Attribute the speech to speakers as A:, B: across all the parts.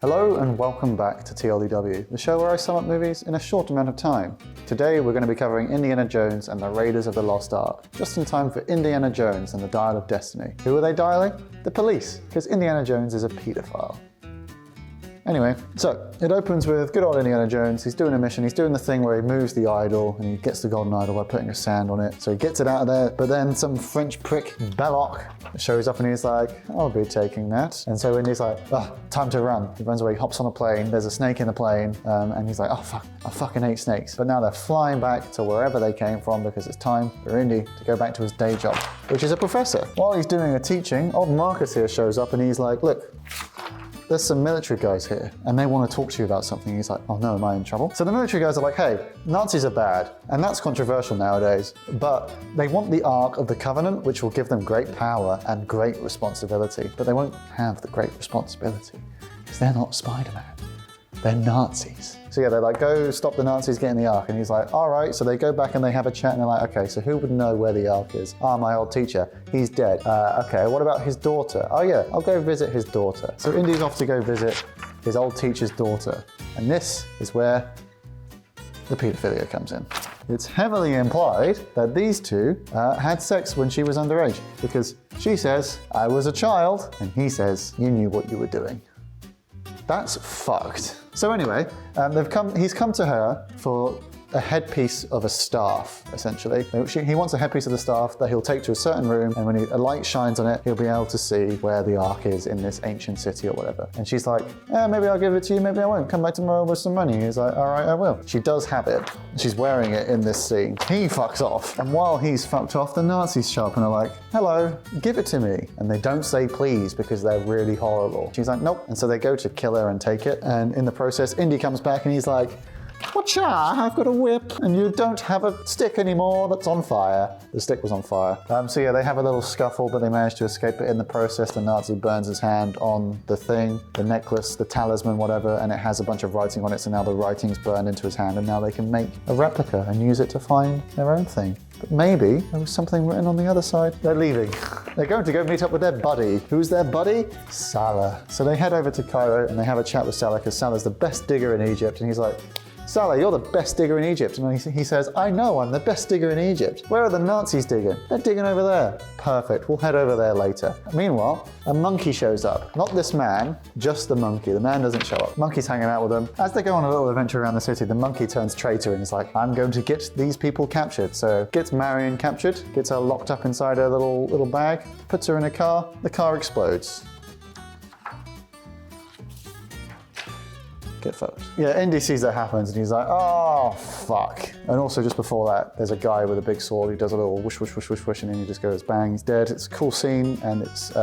A: Hello and welcome back to TLDW, the show where I sum up movies in a short amount of time. Today we're going to be covering Indiana Jones and the Raiders of the Lost Ark, just in time for Indiana Jones and the Dial of Destiny. Who are they dialing? The police, because Indiana Jones is a paedophile. Anyway, so it opens with good old Indiana Jones. He's doing a mission. He's doing the thing where he moves the idol and he gets the golden idol by putting a sand on it. So he gets it out of there, but then some French prick, Belloc, shows up and he's like, I'll be taking that. And so Indy's like, time to run. He runs away, he hops on a plane. There's a snake in the plane. And he's like, oh fuck, I fucking hate snakes. But now they're flying back to wherever they came from because it's time for Indy to go back to his day job, which is a professor. While he's doing a teaching, old Marcus here shows up and he's like, look, there's some military guys here and they want to talk to you about something. He's like, oh no, am I in trouble? So the military guys are like, hey, Nazis are bad. And that's controversial nowadays, but they want the Ark of the Covenant, which will give them great power and great responsibility, but they won't have the great responsibility because they're not Spider-Man. They're Nazis. So yeah, they're like, go stop the Nazis getting the Ark. And he's like, all right. So they go back and they have a chat and they're like, okay, so who would know where the Ark is? Ah, my old teacher, he's dead. Okay, what about his daughter? Oh yeah, I'll go visit his daughter. So Indy's off to go visit his old teacher's daughter. And this is where the paedophilia comes in. It's heavily implied that these two had sex when she was underage because she says, I was a child, and he says, you knew what you were doing. That's fucked. So anyway, he's come to her for a headpiece of a staff, essentially. He wants a headpiece of the staff that he'll take to a certain room, and when a light shines on it, he'll be able to see where the Ark is in this ancient city or whatever. And she's like, yeah, maybe I'll give it to you, maybe I won't. Come back tomorrow with some money. He's like, all right, I will. She does have it. She's wearing it in this scene. He fucks off. And while he's fucked off, the Nazis show up and are like, hello, give it to me. And they don't say please because they're really horrible. She's like, nope. And so they go to kill her and take it. And in the process, Indy comes back and he's like, whatcha? I've got a whip and you don't have a stick anymore that's on fire. The stick was on fire. So yeah, they have a little scuffle, but they manage to escape. But in the process, the Nazi burns his hand on the thing, the necklace, the talisman, whatever, and it has a bunch of writing on it. So now the writing's burned into his hand and now they can make a replica and use it to find their own thing. But maybe there was something written on the other side. They're leaving. They're going to go meet up with their buddy. Who's their buddy? Salah. So they head over to Cairo and they have a chat with Salah because Salah's the best digger in Egypt. And he's like, Salah, you're the best digger in Egypt. And he says, I know, I'm the best digger in Egypt. Where are the Nazis digging? They're digging over there. Perfect, we'll head over there later. Meanwhile, a monkey shows up. Not this man, just the monkey. The man doesn't show up. Monkey's hanging out with them. As they go on a little adventure around the city, the monkey turns traitor and is like, I'm going to get these people captured. So gets Marion captured, gets her locked up inside a little bag, puts her in a car, the car explodes. Get fucked. Yeah, Indy sees that happens and he's like, oh, fuck. And also just before that, there's a guy with a big sword who does a little whoosh, whoosh, whoosh, whoosh, whoosh, and then he just goes, bang, he's dead. It's a cool scene, and it's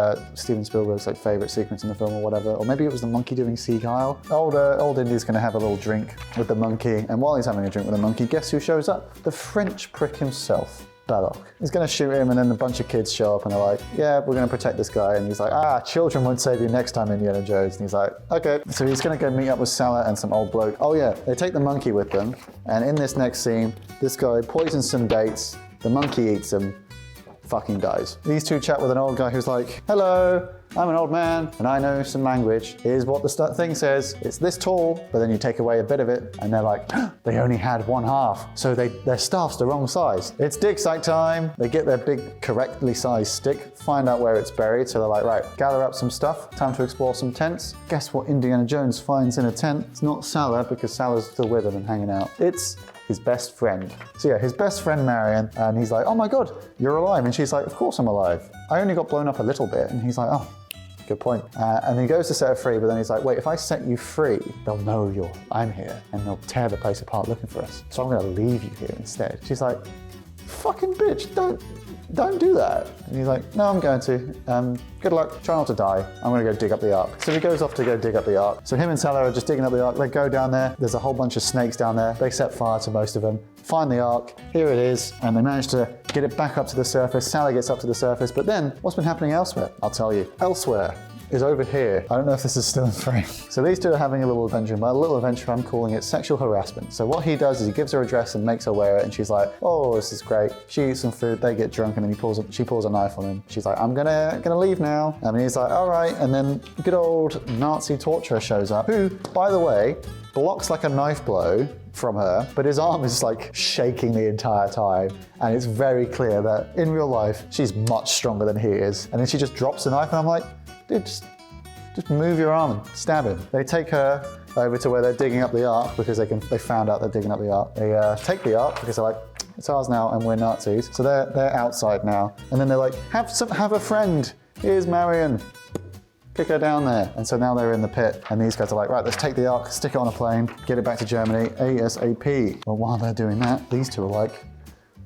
A: Steven Spielberg's favorite sequence in the film or whatever. Or maybe it was the monkey doing Sea Guile. Old Indy's gonna have a little drink with the monkey, and while he's having a drink with the monkey, guess who shows up? The French prick himself. Belloc. He's going to shoot him and then a bunch of kids show up and they're like, yeah, we're going to protect this guy. And he's like, children won't save you next time, Indiana Jones. And he's like, okay. So he's going to go meet up with Salah and some old bloke. Oh yeah, they take the monkey with them. And in this next scene, this guy poisons some dates. The monkey eats him, fucking dies. These two chat with an old guy who's like, hello, I'm an old man and I know some language. Here's what the thing says. It's this tall, but then you take away a bit of it and they're like, they only had one half. So their staff's the wrong size. It's dig site time. They get their big correctly sized stick, find out where it's buried. So they're like, right, gather up some stuff. Time to explore some tents. Guess what Indiana Jones finds in a tent? It's not Salah because Salah's still with him and hanging out. It's his best friend. So yeah, his best friend Marion, and he's like, oh my God, you're alive. And she's like, of course I'm alive. I only got blown up a little bit. And he's like, oh, good point. And he goes to set her free, but then he's like, wait, if I set you free, they'll know I'm here and they'll tear the place apart looking for us. So I'm gonna leave you here instead. She's like, fucking bitch, don't do that. And he's like, no, I'm going to. Good luck, try not to die. I'm gonna go dig up the Ark. So he goes off to go dig up the Ark. So him and Salah are just digging up the Ark. They go down there. There's a whole bunch of snakes down there. They set fire to most of them. Find the Ark, here it is, and they manage to get it back up to the surface. Salah gets up to the surface, but then what's been happening elsewhere? I'll tell you. Elsewhere, is over here. I don't know if this is still in frame. So these two are having a little adventure. By a little adventure, I'm calling it sexual harassment. So what he does is he gives her a dress and makes her wear it, and she's like, oh, this is great. She eats some food, they get drunk, and then she pulls a knife on him. She's like, I'm gonna leave now. And he's like, all right. And then good old Nazi torturer shows up, who, by the way, blocks like a knife blow from her, but his arm is like shaking the entire time. And it's very clear that in real life, she's much stronger than he is. And then she just drops the knife, and I'm like, dude, just move your arm and stab him. They take her over to where they're digging up the Ark because they found out they're digging up the Ark. They take the Ark because they're like, it's ours now and we're Nazis. So they're outside now. And then they're like, have a friend. Here's Marion. Kick her down there. And so now they're in the pit, and these guys are like, right, let's take the Ark, stick it on a plane, get it back to Germany ASAP. Well, while they're doing that, these two are like,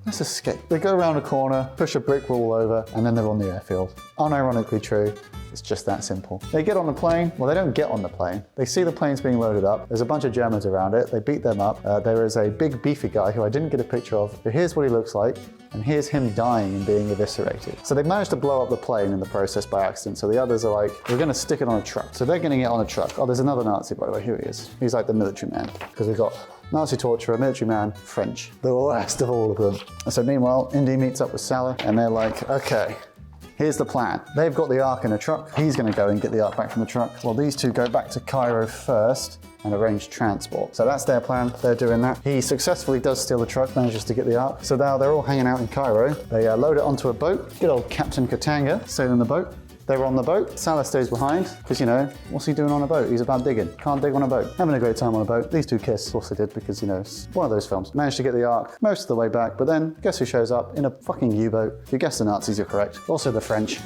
A: let's escape. They go around a corner, push a brick wall over, and then they're on the airfield. Unironically true. It's just that simple. They get on the plane. Well, they don't get on the plane. They see the planes being loaded up. There's a bunch of Germans around it. They beat them up. There is a big beefy guy who I didn't get a picture of, but here's what he looks like. And here's him dying and being eviscerated. So they managed to blow up the plane in the process by accident. So the others are like, we're gonna stick it on a truck. So they're getting it on a truck. Oh, there's another Nazi, by the way. Here he is. He's like the military man. Because we've got Nazi torturer, military man, French. The worst of all of them. And so meanwhile, Indy meets up with Salah, and they're like, okay, here's the plan. They've got the Ark in a truck. He's gonna go and get the Ark back from the truck. Well, these two go back to Cairo first and arrange transport. So that's their plan. They're doing that. He successfully does steal the truck, manages to get the Ark. So now they're all hanging out in Cairo. They load it onto a boat. Good old Captain Katanga sailing the boat. They're on the boat. Salah stays behind because, you know, what's he doing on a boat? He's about digging. Can't dig on a boat. Having a great time on a boat. These two kiss. Of course they did because, you know, it's one of those films. Managed to get the Ark most of the way back, but then guess who shows up in a fucking U-boat? If you guessed the Nazis, you're correct. Also the French.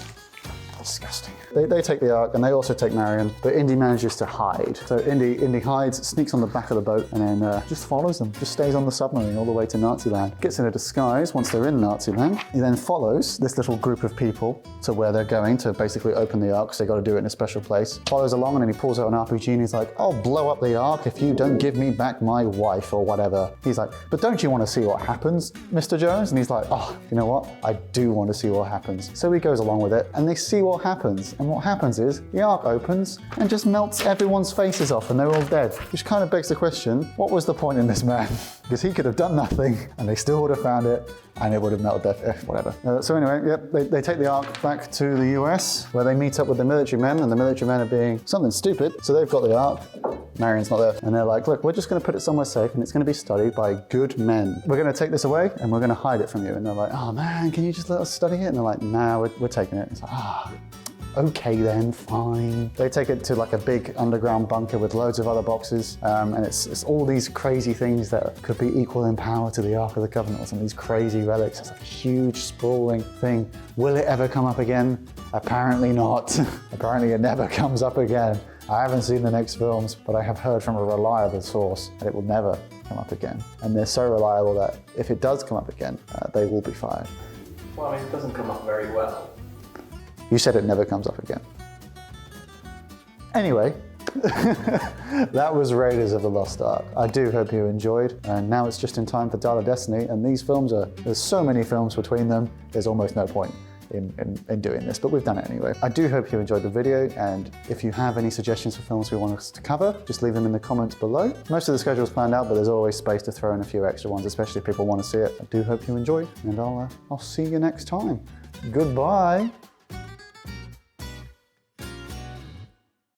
A: Disgusting. They take the Ark and they also take Marion, but Indy manages to hide. So Indy hides, sneaks on the back of the boat, and then just follows them. Just stays on the submarine all the way to Nazi land. Gets in a disguise once they're in Nazi land. He then follows this little group of people to where they're going to basically open the Ark, because they got to do it in a special place. Follows along, and then he pulls out an RPG and he's like, I'll blow up the Ark if you don't give me back my wife or whatever. He's like, but don't you want to see what happens, Mr. Jones? And he's like, oh, you know what? I do want to see what happens. So he goes along with it, and they see what happens. And what happens is the Ark opens and just melts everyone's faces off, and they're all dead. Which kind of begs the question, what was the point in this man? Because he could have done nothing and they still would have found it and it would have melted their, whatever. So anyway, yep, they take the Ark back to the US where they meet up with the military men, and the military men are being something stupid. So they've got the Ark, Marion's not there. And they're like, look, we're just gonna put it somewhere safe and it's gonna be studied by good men. We're gonna take this away and we're gonna hide it from you. And they're like, oh man, can you just let us study it? And they're like, nah, we're taking it. It's like, okay then, fine. They take it to like a big underground bunker with loads of other boxes, and it's all these crazy things that could be equal in power to the Ark of the Covenant, or some of these crazy relics. It's a huge, sprawling thing. Will it ever come up again? Apparently not. Apparently it never comes up again. I haven't seen the next films, but I have heard from a reliable source that it will never come up again. And they're so reliable that if it does come up again, they will be fired.
B: Well, I mean, it doesn't come up very well.
A: You said it never comes up again. Anyway, that was Raiders of the Lost Ark. I do hope you enjoyed, and now it's just in time for Dial of Destiny, and these films there's so many films between them, there's almost no point in doing this, but we've done it anyway. I do hope you enjoyed the video, and if you have any suggestions for films we want us to cover, just leave them in the comments below. Most of the schedule's planned out, but there's always space to throw in a few extra ones, especially if people want to see it. I do hope you enjoyed, and I'll see you next time. Goodbye.